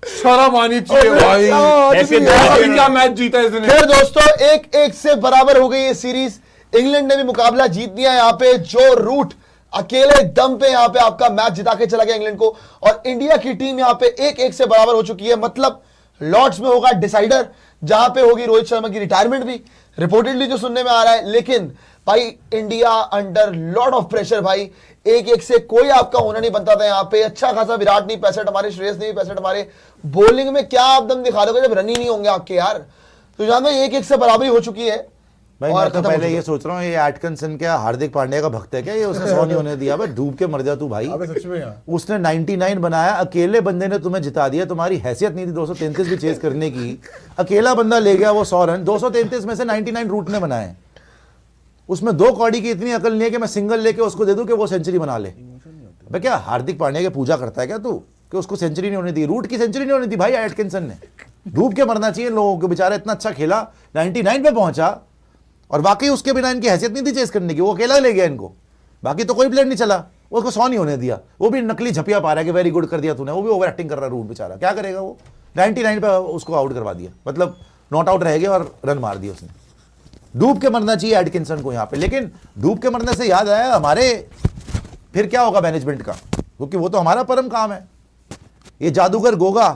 शर्म आनी चाहिए भाई, ऐसे क्या मैच जीता इसने। फिर दोस्तों 1-1 से बराबर हो गई ये सीरीज। इंग्लैंड ने भी मुकाबला जीत दिया यहाँ पे। जो रूट अकेले दम पे यहाँ पे आपका मैच जिता के चला गया इंग्लैंड को, और इंडिया की टीम यहाँ पे 1-1 से बराबर हो चुकी है। मतलब लॉर्ड्स में होगा डिसाइडर, जहां पे होगी रोहित शर्मा की रिटायरमेंट भी रिपोर्टेडली जो सुनने में आ रहा है। लेकिन भाई India under lot of pressure भाई, 1-1 से कोई आपका होना नहीं बनता था यहाँ पे। अच्छा खासा विराट नहीं 65 हमारे, श्रेयस नहीं 65 हमारे। बॉलिंग में क्या आप दम दिखा दोगे जब रन ही नहीं होंगे आपके यार। तो जहां 1-1 से बराबरी हो चुकी है भाई। मैं तो पहले ये सोच रहा हूँ ये एटकिंसन क्या हार्दिक पांड्या का भक्त है क्या? ये उसने 100 नहीं होने दिया भाई, डूब के मर जा तू भाई। सच में यार उसने 99 बनाया, अकेले बंदे ने तुम्हें जिता दिया। तुम्हारी हैसियत नहीं थी 233 भी चेज करने की, अकेला बंदा ले गया वो 100 रन। 233 में से 99 रूट ने बनाए। उसमें 2 कौड़ी की इतनी अकल नहीं है कि मैं सिंगल लेके उसको दे दूं कि वो सेंचुरी बना ले। भाई क्या हार्दिक पांड्या की पूजा करता है क्या तू कि उसको सेंचुरी नहीं होने दी? रूट की सेंचुरी नहीं होनी थी भाई एटकिंसन ने। डूब के मरना चाहिए लोगों को, बेचारा इतना अच्छा खेला 99 पे पहुंचा, और वाकई उसके बिना इनकी हैसियत नहीं थी चेस करने की। वो अकेला ले गया इनको, बाकी तो कोई प्लेयर नहीं चला। उसको 100 नहीं होने दिया। वो भी नकली झपिया पा रहा है कि वेरी गुड कर दिया तूने। वो भी ओवर एक्टिंग कर रहा है रूट, बेचारा क्या करेगा वो। 99 पे उसको आउट करवा दिया, मतलब नॉट आउट रह गया और रन मार दिया उसने। डूब के मरना चाहिए एटकिंसन को यहाँ पे। लेकिन डूब के मरने से याद आया हमारे फिर क्या होगा मैनेजमेंट का, क्योंकि वो तो हमारा परम काम है। ये जादूगर गोगा,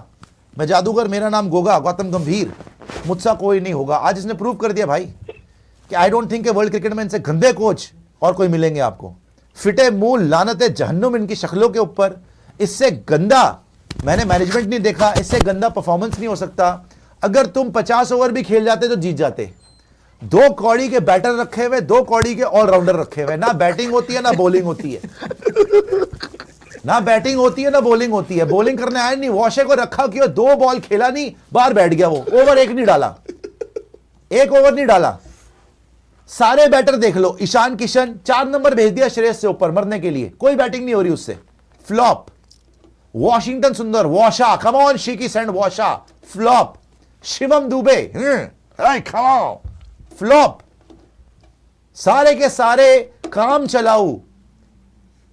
मैं जादूगर, मेरा नाम गोगा, गौतम गंभीर, मुझसा कोई नहीं होगा। आज इसने प्रूव कर दिया भाई कि I don't think world cricket में इनसे गंदे कोच और कोई मिलेंगे आपको। फिटे मूल लानते जहन्नुम इनकी शक्लों के ऊपर। इससे गंदा मैंने मैनेजमेंट नहीं देखा, इससे गंदा परफॉर्मेंस नहीं हो सकता। अगर तुम 50 ओवर भी खेल जाते तो जीत जाते। 2 कौड़ी के बैटर रखे हुए, 2 कौड़ी के ऑलराउंडर रखे हुए। ना बैटिंग होती है ना बॉलिंग होती है, ना बैटिंग होती है ना बॉलिंग होती है। बॉलिंग करने आया नहीं, वॉशे को रखा क्यों? 2 बॉल खेला नहीं, बाहर बैठ गया वो। ओवर 1 नहीं डाला, 1 ओवर नहीं डाला। सारे बैटर देख लो, ईशान किशन 4 नंबर भेज दिया श्रेयस से ऊपर मरने के लिए, कोई बैटिंग नहीं हो रही उससे। Flop. Washington Sundar, Washa, come on cheeky send Washa, flop. Shivam Dube, come on, flop. सारे के सारे काम चलाऊ,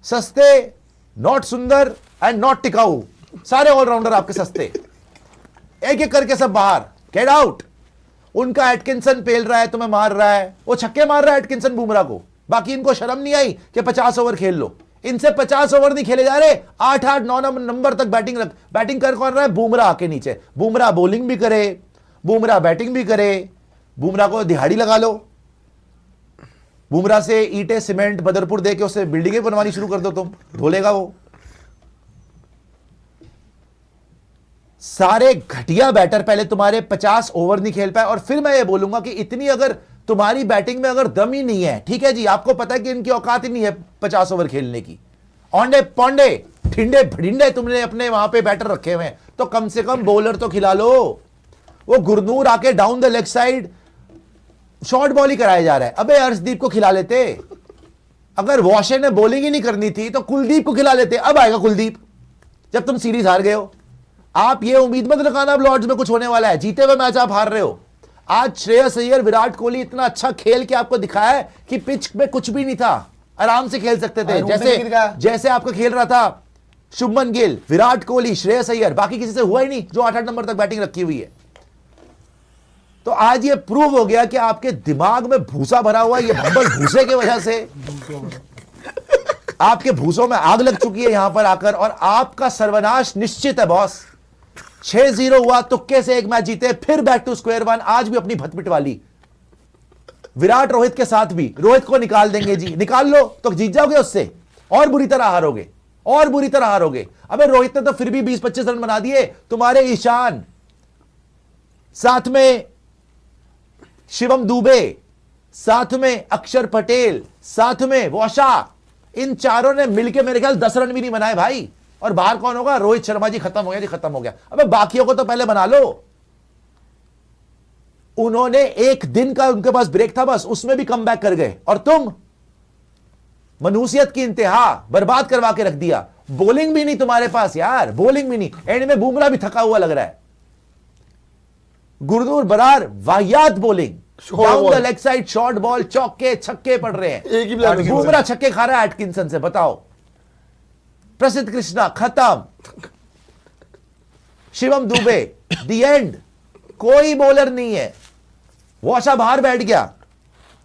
सस्ते, नॉट सुंदर एंड नॉट टिकाऊ। सारे ऑलराउंडर आपके सस्ते, एक एक करके सब बाहर, गेट आउट। उनका एटकिंसन पेल रहा है, तुम्हें मार रहा है, वो छक्के मार रहा है एटकिंसन बुमराह को। बाकी इनको शर्म नहीं आई कि 50 ओवर खेल लो। इनसे 50 ओवर नहीं खेले जा रहे, 8-8 9 नंबर तक बैटिंग कर कौन रहा है? बुमराह के नीचे। बुमराह बॉलिंग भी करे, बुमराह बैटिंग भी करे। बुमराह को दिहाड़ी लगा लो, बुमराह से ईंटें सीमेंट बदरपुर दे के उससे बिल्डिंगें बनवानी शुरू कर दो, तुम धोलेगा वो। सारे घटिया बैटर पहले तुम्हारे 50 ओवर नहीं खेल पाए। और फिर मैं ये बोलूंगा कि इतनी अगर तुम्हारी बैटिंग में अगर दम ही नहीं है, ठीक है जी, आपको पता है कि इनकी औकात ही नहीं है 50 ओवर खेलने की। औंडे पौंडे ठिंडे भड़िंडे तुमने अपने वहां पे बैटर रखे हुए हैं, तो कम से कम बॉलर तो खिला लो। वो गुरनूर आके down the leg side short ball ही कराया जा रहा है। अबे अर्शदीप को खिला लेते। अगर वॉशे ने बॉलिंग ही नहीं करनी थी तो कुलदीप को खिला लेते। अब आएगा कुलदीप जब तुम सीरीज हार गए हो। आप ये उम्मीद मत रखना अब लॉर्ड्स में कुछ होने वाला है। जीते हुए मैच आप हार रहे हो। आज श्रेयस अय्यर, विराट कोहली इतना अच्छा खेल के आपको दिखाया है कि पिच में कुछ भी नहीं था, आराम से खेल सकते थे। जैसे आपका खेल रहा था शुभमन गिल, विराट कोहली, श्रेयस अय्यर, बाकी किसी से हुआ ही नहीं जो 8-8 नंबर तक बैटिंग रखी हुई है। तो आज ये प्रूव हो गया कि आपके दिमाग में भूसा भरा हुआ, ये भंबल भूसे की वजह से आपके भूसों में आग लग चुकी है यहां पर आकर, और आपका सर्वनाश निश्चित है बॉस। 6-0 हुआ, तुक्के से एक मैच जीते, फिर बैक टू स्क्वायर वन। आज भी अपनी भत पिटवाली विराट रोहित के साथ भी। रोहित को निकाल देंगे जी, निकाल लो तो जीत जाओगे उससे, और बुरी तरह हारोगे, और बुरी तरह हारोगे। अबे रोहित ने तो फिर भी 20-25 रन बना दिए। तुम्हारे ईशान, साथ में शिवम दुबे, साथ में अक्षर पटेल, साथ में वॉशा, इन चारों ने मिलकर मेरे ख्याल 10 रन भी नहीं बनाए भाई। और बाहर कौन होगा? रोहित शर्मा जी। खत्म हो गया जी, खत्म हो गया। अबे बाकियों को तो पहले बना लो। उन्होंने एक दिन का उनके पास ब्रेक था बस, उसमें भी कम बैक कर गए। और तुम मनुसियत की इंतहा बर्बाद करवा के रख दिया। बॉलिंग भी नहीं तुम्हारे पास यार, बॉलिंग भी नहीं। एंड में बुमराह भी थका हुआ लग रहा है। गुरनूर बरार वाहियात bowling, down the leg side short ball, चौके छक्के पड़ रहे हैं। बुमराह छक्के खा रहा है एटकिंसन से, बताओ। प्रसिद्ध कृष्णा खत्म, शिवम दुबे द एंड, कोई बॉलर नहीं है। वॉशा बाहर बैठ गया।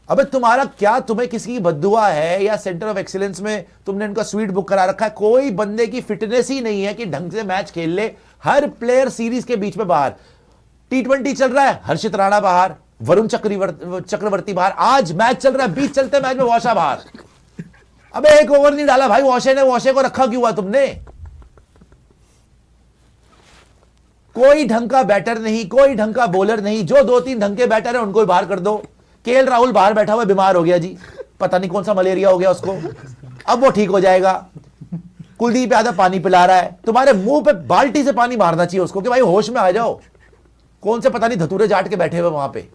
अबे तुम्हारा क्या, तुम्हें किसी की बद्दुआ है या सेंटर ऑफ एक्सीलेंस में तुमने इनका स्वीट बुक करा रखा है? कोई बंदे की फिटनेस ही नहीं है कि ढंग से मैच खेल ले। हर प्लेयर सीरीज के बीच में बाहर। T20 चल रहा है, हर्षित राणा बाहर, वरुण चक्रवर्ती बाहर। आज मैच चल रहा है, बीच चलते मैच में वॉशा बाहर। अबे एक ओवर नहीं डाला भाई वॉशे ने, वॉशे को रखा क्यों हुआ तुमने? कोई ढंग का बैटर नहीं, कोई ढंग का बॉलर नहीं। जो 2-3 ढंग के बैटर है उनको भी बाहर कर दो। केएल राहुल बाहर बैठा हुआ बीमार हो गया जी, पता नहीं कौन सा मलेरिया हो गया उसको, अब वो ठीक हो जाएगा। कुलदीप यादव पानी पिला रहा है, तुम्हारे मुंह पे बाल्टी से पानी मारना चाहिए उसको कि भाई होश में आ जाओ। कौन से पता नहीं धतूरे जाट के बैठे हुए वहां पे।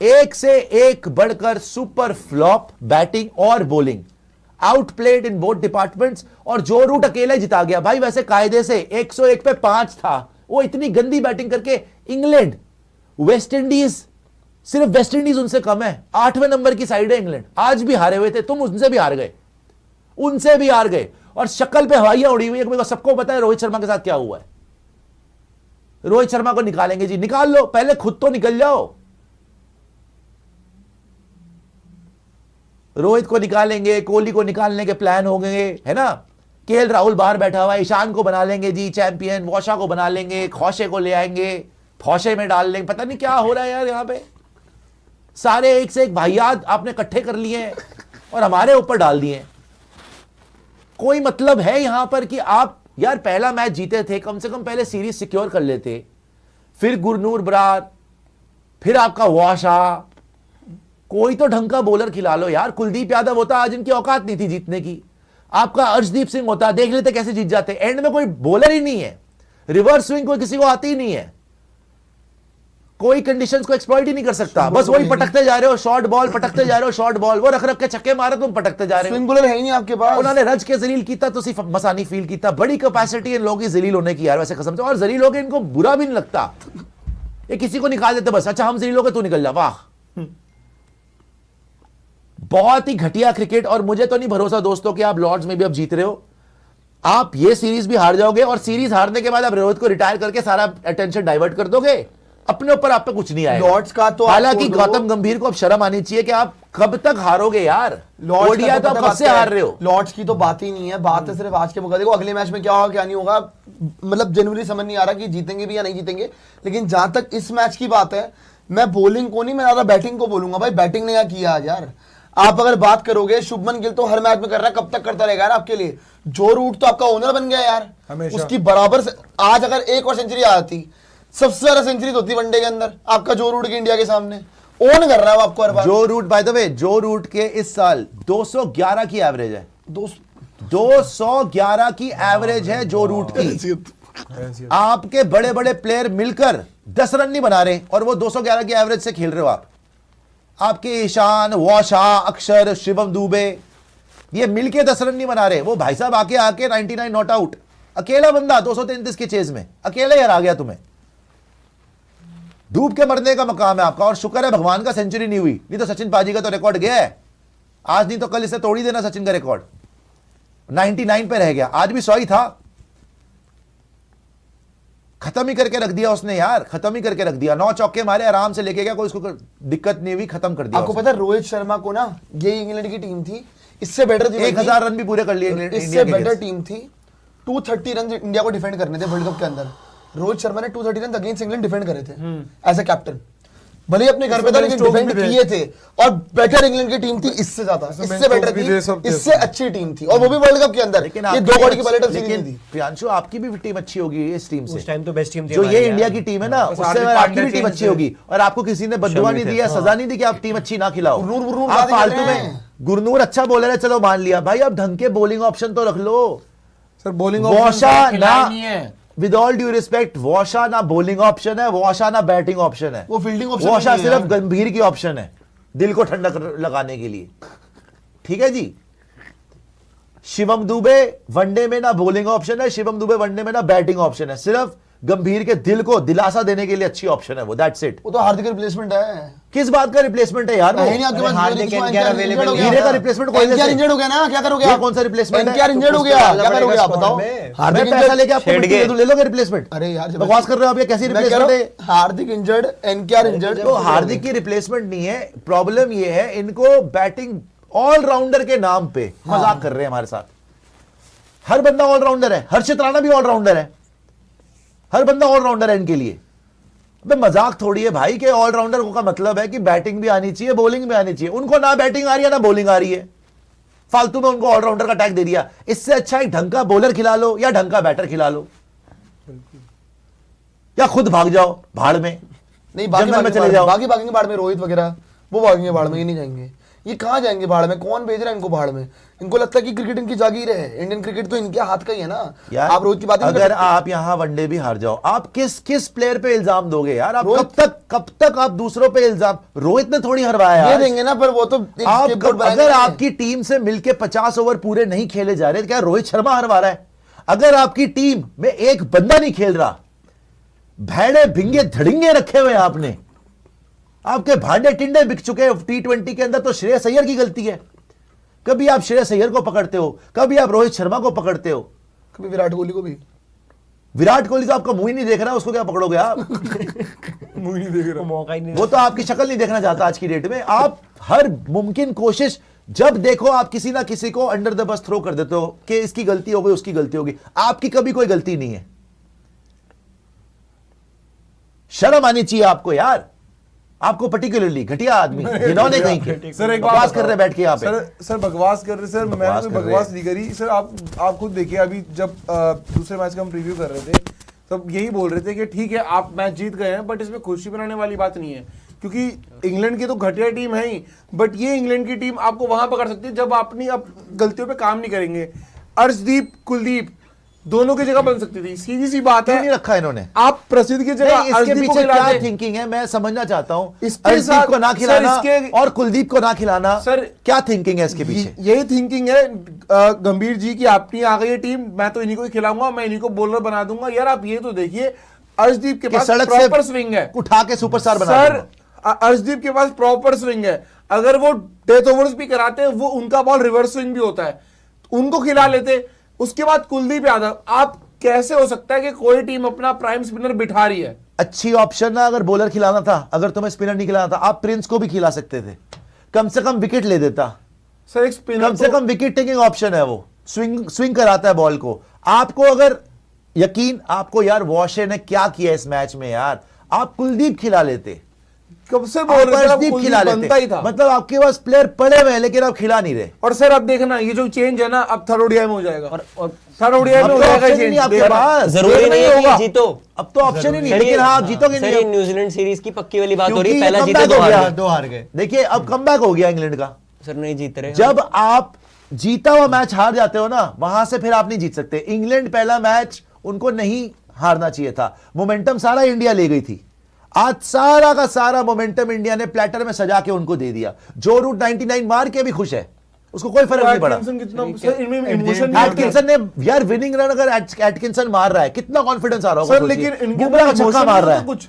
एक से एक बढ़कर सुपर फ्लॉप बैटिंग और bowling, outplayed in both departments. और जो रूट अकेले जिता गया भाई, वैसे कायदे से 101 पे 5 था। वो इतनी गंदी बैटिंग करके इंग्लैंड, वेस्ट इंडीज, सिर्फ वेस्ट इंडीज उनसे कम है, 8वें नंबर की साइड है इंग्लैंड। आज भी हारे हुए थे, तुम उनसे भी हार गए, उनसे भी हार गए। और शक्ल पे हवाइयां उड़ी हुई है। सबको पता है रोहित शर्मा के साथ क्या हुआ है। रोहित शर्मा को निकालेंगे जी, निकाल लो, पहले खुद तो निकल जाओ। रोहित को निकालेंगे, कोहली को निकालने के प्लान होंगे, है ना। केएल राहुल बाहर बैठा हुआ है, ईशान को बना लेंगे जी चैंपियन, वॉशा को बना लेंगे, खौशे को ले आएंगे, फौशे में डाल लेंगे। पता नहीं क्या हो रहा है यार यहां पे। सारे एक से एक भाइयात आपने इकट्ठे कर लिए हैं और हमारे ऊपर डाल दिए। कोई मतलब है यहां पर कि आप यार पहला मैच जीते थे, कम से कम पहले सीरीज सिक्योर कर लेते, फिर गुरनूर बरार, फिर आपका वॉशा, कोई तो ढंग का बॉलर खिला लो यार। कुलदीप यादव होता, आज इनकी औकात नहीं थी जीतने की। आपका अर्शदीप सिंह होता, देख लेते कैसे जीत जाते। एंड में कोई बॉलर ही नहीं है, रिवर्स स्विंग कोई किसी को आती ही नहीं है, कोई कंडीशंस को एक्सप्लॉइट ही नहीं कर सकता। बस वही पटकते जा रहे हो, शॉर्ट बॉल पटकते जा रहे हो, शॉर्ट बॉल वो रख रख के छक्के मारे, तुम पटकते जा रहे हो। स्विंग बॉलर है ही नहीं आपके पास। उन्होंने रज के जलील कीता तो सिर्फ मसानी फील कीता। बड़ी कैपेसिटी इन लोगों की जलील होने की यार, वैसे कसम से। और जलील हो गए, इनको बुरा भी नहीं लगता, ये किसी को निकाल देते बस, अच्छा हम जलील हो गए तू निकल जा, वाह। बहुत ही घटिया क्रिकेट। और मुझे तो नहीं भरोसा दोस्तों कि आप लॉर्ड्स में भी अब जीत रहे हो, आप ये सीरीज भी हार जाओगे और सीरीज हारने के बाद आप रोहित को रिटायर करके सारा अटेंशन डाइवर्ट कर दोगे, अपने ऊपर आप पे कुछ नहीं आएगा। लॉर्ड्स का तो हालांकि गौतम गंभीर को अब शर्म आनी चाहिए कि आप कब तक हारोगे यार। ओडीआई तो आप कब से हार रहे हो। लॉर्ड्स की तो बात ही नहीं है, बात है सिर्फ आज के मुकाबले को, अगले मैच में क्या होगा क्या नहीं होगा, मतलब जनवरी समझ नहीं आ रहा कि जीतेंगे भी या नहीं जीतेंगे। लेकिन जहां तक इस मैच की बात है, मैं बॉलिंग को नहीं, मैं ज्यादा बैटिंग को बोलूंगा। भाई बैटिंग ने क्या किया आज यार। आप अगर बात करोगे, शुभमन गिल तो हर मैच में कर रहा है, कब तक करता रहेगा यार आपके लिए। जो रूट तो आपका ओनर बन गया यार, उसकी बराबर से आज अगर एक और सेंचुरी आ जाती, सबसे ज्यादा सेंचुरी होती वनडे के अंदर आपका जो रूट की इंडिया के सामने ओन कर रहा है आपको हर बार। जो रूट बाय द वे, जो रूट के इस साल 211 की एवरेज है, 211 की एवरेज है जो रूट की। आपके बड़े बड़े प्लेयर मिलकर 10 रन नहीं बना रहे और वो 211 की एवरेज से खेल रहे हो आप। आपके ईशान, वॉशा, अक्षर, शिवम दुबे, ये मिलके 10 रन नहीं बना रहे। वो भाई साहब आके 99 नॉट आउट, अकेला बंदा 233 के चेज में अकेले हरा गया तुम्हें। डूब के मरने का मकाम है आपका। और शुक्र है भगवान का सेंचुरी नहीं हुई, नहीं तो सचिन पाजी का तो रिकॉर्ड गया है आज, नहीं तो कल इसे तोड़ ही देना सचिन का रिकॉर्ड। 99 पे रह गया, आज भी 100 ही था। खत्म ही करके रख दिया उसने यार, खत्म ही करके रख दिया। 9 चौके मारे आराम से लेके गया, कोई उसको दिक्कत नहीं हुई, खत्म कर दिया। आपको पता है रोहित शर्मा को ना, ये इंग्लैंड की टीम थी, इससे बेटर थी, 1000 रन भी पूरे कर लिए इंग्लैंड, इससे बेटर टीम थी। 230 रन इंडिया को डिफेंड करने थे वर्ल्ड कप के अंदर। रोहित शर्मा ने 230 रन अगेंस्ट इंग्लैंड डिफेंड करे थे एज ए कैप्टन। भले ही अपने घर पे था लेकिन डिफेंड किए थे। और बेटर इंग्लैंड की टीम थी इससे ज्यादा, इससे बेटर थी, इससे अच्छी टीम थी, और वो भी वर्ल्ड कप के अंदर। ये 2 कौड़ी की बैलेट सीरीज थी। प्रियांशु आपकी भी टीम अच्छी होगी इस टीम से, उस टाइम तो बेस्ट टीम थी जो ये इंडिया की टीम है ना, उससे आपकी भी टीम अच्छी होगी। और आपको किसी ने बददुआ नहीं दिया, सजा नहीं दी कि आप टीम अच्छी ना खिलाओ। आप फालतू में, गुरनूर अच्छा बॉलर है चलो मान लिया, भाई अब ढंग के बॉलिंग ऑप्शन तो रख लो। सर बॉलिंग वॉशा ना, विद ऑल ड्यू रिस्पेक्ट, वॉशा ना बॉलिंग ऑप्शन है, वॉशा ना बैटिंग ऑप्शन है, वो फील्डिंग ऑप्शन वॉशा सिर्फ गंभीर की ऑप्शन है दिल को ठंडक लगाने के लिए। ठीक है जी। शिवम दुबे वनडे में ना बॉलिंग ऑप्शन है, शिवम दुबे वनडे में ना बैटिंग ऑप्शन है, सिर्फ गंभीर के दिल को दिलासा देने के लिए अच्छी ऑप्शन है वो, दैट्स इट। वो तो हार्दिक का रिप्लेसमेंट है। किस बात का रिप्लेसमेंट है यार? है नहीं आपके पास हार्दिक एनकेआर अवेलेबल नहीं है। हीरे का रिप्लेसमेंट कोई एनकेआर इंजर्ड हो गया ना, क्या करोगे ये आप? कौन सा रिप्लेसमेंट है? एनकेआर इंजर्ड हो गया, क्या करोगे आप बताओ? हार्दिक पैसा लेके आपको मिट्टी दे दूं, ले लोगे रिप्लेसमेट? अरे यार जब बकवास कर रहे हो आप, ये कैसी मैं कह रहा रिप्लेसमेंट है? हूं, हार्दिक इंजर्ड, एनकेआर इंजर्ड। तो हार्दिक की रिप्लेसमेंट नहीं है, प्रॉब्लम ये है इनको बैटिंग ऑलराउंडर के नाम पे मजाक कर रहे हैं हमारे साथ। हर बंदा ऑलराउंडर है, हर्षित राणा भी ऑलराउंडर है, हर बंदा ऑलराउंडर है इनके लिए। अबे मजाक थोड़ी है भाई के ऑलराउंडर का मतलब है कि बैटिंग भी आनी चाहिए, बॉलिंग भी आनी चाहिए। उनको ना बैटिंग आ रही है ना बॉलिंग आ रही है, फालतू में उनको ऑलराउंडर का टैग दे दिया। इससे अच्छा एक ढंग का बॉलर खिला लो या ढंग का बैटर खिला लो, या खुद भाग जाओ भाड़ में, नहीं बाकी जंगल में चले जाओ। बाकी भागेंगे बाढ़ में, रोहित वगैरह वो भागेंगे बाढ़ में, ये नहीं जाएंगे। ये कहाँ जाएंगे बाढ़ में? कौन भेज रहा है इनको बाढ़ में? इनको लगता है कि क्रिकेट इनकी जागीर है, इंडियन क्रिकेट तो इनके हाथ का ही है ना यार। आप रोहित की बात नहीं कर अगर सकते। आप यहां वनडे भी हार जाओ, आप किस प्लेयर पे इल्जाम दोगे यार? आप कब तक आप दूसरों पे इल्जाम? रोहित ने थोड़ी हरवाया ये यार। देंगे ना, पर वो तो एक आप scapegoat बनाएंगे अगर ना। आपकी टीम से मिलके 50 ओवर पूरे नहीं खेले जा रहे, तो क्या रोहित शर्मा हरवा रहा है? अगर आपकी टीम में एक बंदा नहीं खेल रहा, भेड़े भिंगे धड़िंगे रखे हुए हैं आपने, आपके भांडे टिंडे बिक चुके हैं T20 के अंदर, तो श्रेयस अय्यर की गलती है। कभी आप श्रेयस अय्यर को पकड़ते हो, कभी आप रोहित शर्मा को पकड़ते हो, कभी विराट कोहली को भी। विराट कोहली तो आपका मुंह ही नहीं देख रहा, उसको क्या पकड़ोगे आप? मुझे नहीं देख रहा। मौका ही नहीं। वो तो आपकी शक्ल नहीं देखना चाहता आज की डेट में। आप हर मुमकिन कोशिश जब देखो, आप किसी ना किसी को अंडर द बस थ्रो कर देते हो कि इसकी गलती हो गई, उसकी गलती होगी। आपकी कभी कोई गलती नहीं है। शर्म आनी चाहिए आपको यार। आपको पर्टिकुलरली घटिया आदमी जिन्होंने कहीं के सर एक बकवास कर रहे बैठ के यहाँ पे। सर बकवास कर रहे सर, मैंने कोई बकवास नहीं करी सर। आप खुद देखिए, अभी जब दूसरे मैच का हम रिव्यू कर रहे थे तब यही बोल रहे थे कि ठीक है आप मैच जीत गए हैं, बट इसमें खुशी बनाने वाली बात नहीं है, क्योंकि इंग्लैंड की तो घटिया टीम है ही, बट ये इंग्लैंड की टीम आपको वहां पकड़ सकती है जब अपनी गलतियों पे काम नहीं करेंगे। अर्शदीप, कुलदीप दोनों की जगह बन सकती थी, सीधी सी बात क्यों है। नहीं रखा इन्होंने? आप प्रसिद्ध की जगह इसके अर्शदीप को पीछे क्या खिलाते। थिंकिंग है मैं समझना चाहता हूँ। इसके अर्शदीप साथ- को ना सर, खिलाना इसके- और कुलदीप को ना खिलाना, सर, क्या थिंकिंग है इसके पीछे? यही थिंकिंग है गंभीर जी की, अपनी आ गई है टीम, मैं तो इन्हीं को ही खिलाऊंगा, मैं इन्हीं को बॉलर बना दूंगा। यार आप ये तो देखिए, अर्शदीप के कि पास सड़क प्रॉपर से स्विंग है, उठा के सुपरस्टार बना सर। दूंगा। अर्शदीप के पास प्रॉपर स्विंग है, अगर वो डेथ ओवर्स भी कराते हैं, वो उनका बॉल रिवर्स स्विंग भी होता है, उनको खिला लेते। उसके बाद कुलदीप यादव, आप कैसे हो सकता है कि कोई टीम अपना प्राइम स्पिनर बिठा रही है? अच्छी ऑप्शन ना, अगर बॉलर खिलाना था, अगर तुम्हें स्पिनर नहीं खिलाना था, आप प्रिंस को भी खिला सकते थे, कम से कम विकेट ले देता। सर एक स्पिनर कम से कम विकेट टेकिंग ऑप्शन है वो, स्विंग कराता है बॉल को। आपको अगर यकीन, आपको यार वॉशे ने क्या किया इस मैच में यार, आप कुलदीप खिला लेते, कब से बोल रहे थे, अब अर्शदीप कुलदीप खिला बनता ही लेते। था। मतलब आपके पास प्लेयर पड़े हुए हैं लेकिन आप खिला नहीं रहे। और सर अब देखना, ये जो चेंज है ना, अब थर्ड ओडीआई में हो जाएगा, और थर्ड ओडीआई में अब हो तो जाएगा option ही चेंज, नहीं आपके देखना। पास। जरूरी नहीं है कि जीतो। अब तो ऑप्शन ही नहीं है, सर, लेकिन हाँ आप जीतोगे सर, नहीं। ये न्यूजीलैंड सीरीज की पक्की वाली बात हो रही है, क्योंकि पहला ये जीते comeback दो हो हार गया। गए। दो हार गए। देखिए अब कमबैक हो गया इंग्लैंड का। सर नहीं जीत रहे। जब आप जीता हुआ मैच हार जाते हो ना, वहां से फिर आप नहीं जीत सकते। इंग्लैंड पहला मैच उनको नहीं हारना चाहिए था, मोमेंटम सारा इंडिया ले गई थी। आज सारा का सारा मोमेंटम इंडिया ने प्लेटर में सजा के उनको दे दिया। जो रूट 99 मार के भी खुश है, उसको कोई फर्क नहीं पड़ा। एटकिंसन कितना, सर इनमें इमोशन नहीं है। एटकिंसन ने यार विनिंग रन, अगर एटकिंसन मार रहा है कितना कॉन्फिडेंस आ रहा होगा सर, सोचिए। लेकिन इनके बुमराह का अंदर छक्का emotion मार नहीं रहा है है कुछ,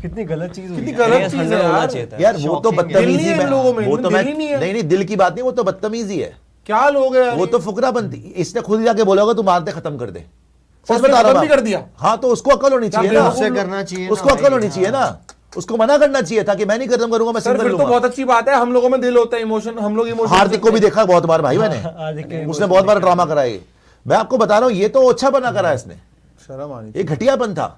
कितनी गलत चीज हुई कितनी है। गलत ये चीज हंड्रेड है होना यार। चाहिए था। यार वो तो Shocking है। दिल नहीं बदतमीजी है इन लोगों में, वो तो दिल मैं ही नहीं है। नहीं दिल की बात नहीं, वो तो बदतमीजी है। क्या लोग हैं यार वो ये? तो फुकरापंती। इसने खुद ही जाके बोला होगा तू मारते खत्म कर दे, सच उसने बता रहा खत्म हूं भी मैं। कर दिया। हाँ तो उसको अकल होनी चाहिए ना, बेवकूफ उससे करना चाहिए ना उसको अकल भाई। होनी चाहिए ना, उसको मना करना चाहिए था कि मैं नहीं खत्म करूंगा, मैं सर सिंगल फिर तो लूंगा। बहुत अच्छी बात है, हम लोगों में दिल होता है, इमोशन, हम लोग इमोशन। हार्दिक को भी देखा बहुत बार भाई मैंने, हार्दिक के उसने बहुत बार ड्रामा कराया। मैं आपको बता रहा हूं, ये तो अच्छा बना करा इसने, शर्म आनी ये घटियापन था।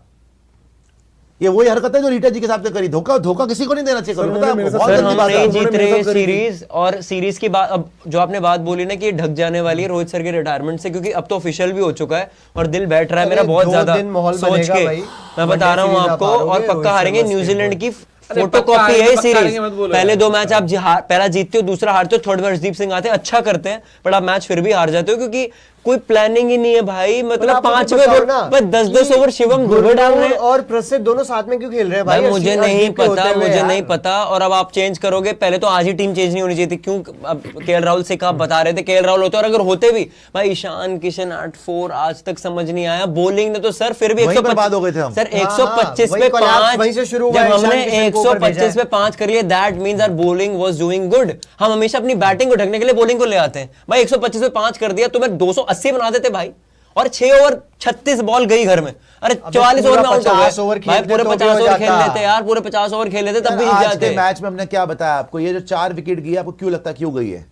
ये वही हरकत है जो रीटा जी के साथ करी। धोखा किसी को नहीं देना चाहिए। सर, कभी, पता है मेरे आपको? साथ- बहुत सर गंदी हम बात है। नहीं उन्होंने जीत मेरे रहे साथ करी थी। सीरीज, और सीरीज की बात अब जो आपने बात बोली ना कि ये ढक जाने वाली है रोहित सर के रिटायरमेंट से, क्योंकि अब तो ऑफिशियल भी हो चुका है और दिल बैठ रहा है मेरा अरे बहुत 2 ज्यादा दिन माहौल सोच बनेगा के। भाई। मैं बता वनडे रहा हूँ सीरीज आपको, आप और हारोगे, पक्का रोहित हारेंगे। शर्मा से न्यूजीलैंड की अरे फोटो पक्का कॉपी है हारेंगे, पक्का सीरीज। हारेंगे, मत बोलो पहले यार। 2 मैच आप पहला जीतते हो, दूसरा हारते हो, थर्ड में अर्शदीप सिंह आते हैं, अच्छा करते हैं, बट आप मैच फिर भी हार जाते हो, क्योंकि कोई प्लानिंग ही नहीं है भाई, मतलब आप मुझे 5वें बताओ ओवर ना बस 10-10 ओवर शिवम दुबे डाल रहे हैं और प्रसिद्ध दोनों साथ में क्यों खेल रहे हैं भाई? भाई? मुझे नहीं पता, मुझे नहीं पता। और अब आप चेंज करोगे, पहले तो आज ही टीम चेंज नहीं होनी चाहिए थी। क्यों? अब केएल राहुल से आप बता रहे थे केएल राहुल होते, और अगर होते भी भाई ईशान किशन 8-4 आज तक समझ नहीं आया। बॉलिंग ने तो सर फिर भी वहीं पर बर्बाद हो गए थे हम। सर हाँ, 125 वही पे collapse 5 वहीं से शुरू हुआ जब है, हमने ईशान किशन को ऊपर भेजा 125 पे 5 कर लिए, that means our bowling was doing good. हम हमेशा अपनी बैटिंग को ढकने के लिए बॉलिंग को ले आते हैं भाई। 125 पे 5 कर दिया तो मैं 280 बना देते भाई, और 6 ओवर 36 बॉल गई घर में। अरे 44 ओवर में आउट हो 50 ओवर गए भाई, पूरे 50 ओवर खेल लेते यार, पूरे 50 ओवर खेल लेते तब भी जीत आज जाते। के मैच में हमने क्या बताया आपको, ये जो 4 विकेट गई आपको क्यों लगता है क्यों गई है?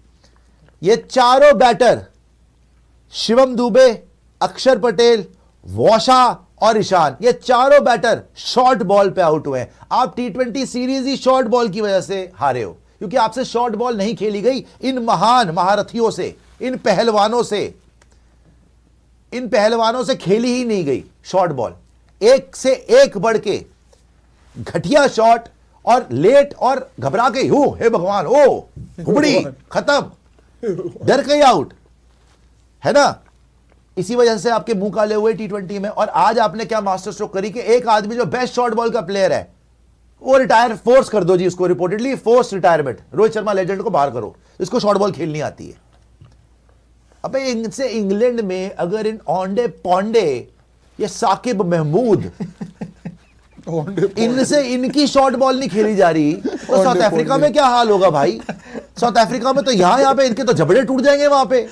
ये चारों बैटर शिवम दुबे, अक्षर पटेल, वॉशा और ईशान, ये चारों बैटर शॉर्ट बॉल पे आउट हुए हैं। आप T20 सीरीज ही शॉर्ट बॉल की वजह से हारे हो, क्योंकि आपसे शॉर्ट बॉल नहीं खेली गई इन महान महारथियों से, इन पहलवानों से खेली ही नहीं गई शॉर्ट बॉल। एक से एक बढ़ के घटिया शॉट और लेट और घबरा के, हो हे भगवान, ओ हुबड़ी खत्म, डर के आउट, है ना? इसी वजह से आपके मुंह काले हुए T20 में। और आज आपने क्या मास्टर स्ट्रोक करी कि एक आदमी जो बेस्ट शॉर्ट बॉल का प्लेयर है वो रिटायर, फोर्स कर दो जी उसको, reportedly force retirement. Rohit Sharma legend को बाहर करो, इसको शॉर्ट बॉल खेलनी आती है। अबे इनसे इंग्लैंड में अगर इन ओंडे पौंडे, ये साकिब महमूद, इनसे इनकी शॉर्ट बॉल नहीं खेली जा रही तो साउथ अफ्रीका में क्या हाल होगा भाई? साउथ अफ्रीका में तो यहां पे इनके तो जबड़े टूट जाएंगे वहां पे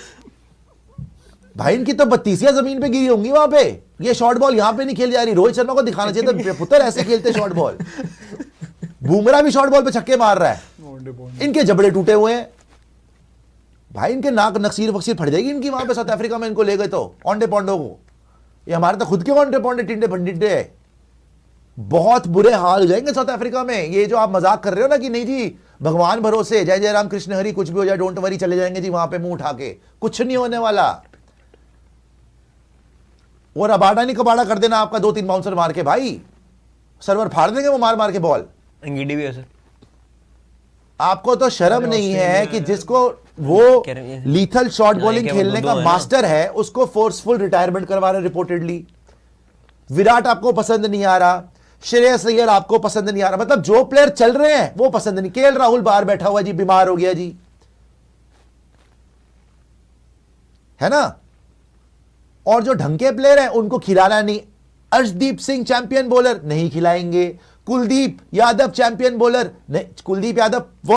भाई, इनकी तो 32 जमीन पे गिरी होंगी वहां पे। ये शॉर्ट बॉल यहां पे नहीं खेली जा रही। रोहित शर्मा को दिखाना चाहिए था पुत्र ऐसे खेलते शॉर्ट बॉल। बुमराह भी शॉर्ट बॉल पे छक्के मार रहा है, इनके जबड़े टूटे हुए हैं भाई। इनके नाक नक्सीर वक्सीर फट जाएगी इनकी वहां पे साउथ अफ्रीका में, इनको ले गए तो ओंडे पोंडो को। ये हमारे तो खुद के ओंडे पोंडे टिंडे फंडिडे है। बहुत बुरे हाल हो जाएंगे साउथ अफ्रीका में। ये जो आप मजाक कर रहे हो ना कि नहीं जी भगवान भरोसे, जय जय राम कृष्ण हरि, कुछ भी हो जाए डोंट वरी, चले जाएंगे जी वहां पे मुंह उठा के, कुछ नहीं होने वाला। और अबाड़ा नहीं कबाड़ा कर देना आपका 2-3 बाउंसर मार के भाई, सर्वर फाड़ देंगे वो मार मार के बॉल। अंगीडी भी है सर। आपको तो शर्म नहीं है कि जिसको वो लीथल शॉर्ट बॉलिंग खेलने का मास्टर है उसको फोर्सफुल रिटायरमेंट करवा रहे रिपोर्टेडली। विराट आपको पसंद नहीं आ रहा, श्रेयस अय्यर आपको पसंद नहीं आ रहा, मतलब जो प्लेयर चल रहे हैं वो पसंद नहीं। केएल राहुल बाहर बैठा हुआ जी, बीमार हो गया जी, है ना? और जो ढंग के प्लेयर हैं उनको खिलाना नहीं। अर्शदीप सिंह चैंपियन बॉलर, नहीं खिलाएंगे। कुलदीप यादव चैंपियन बॉलर, नहीं। कुलदीप यादव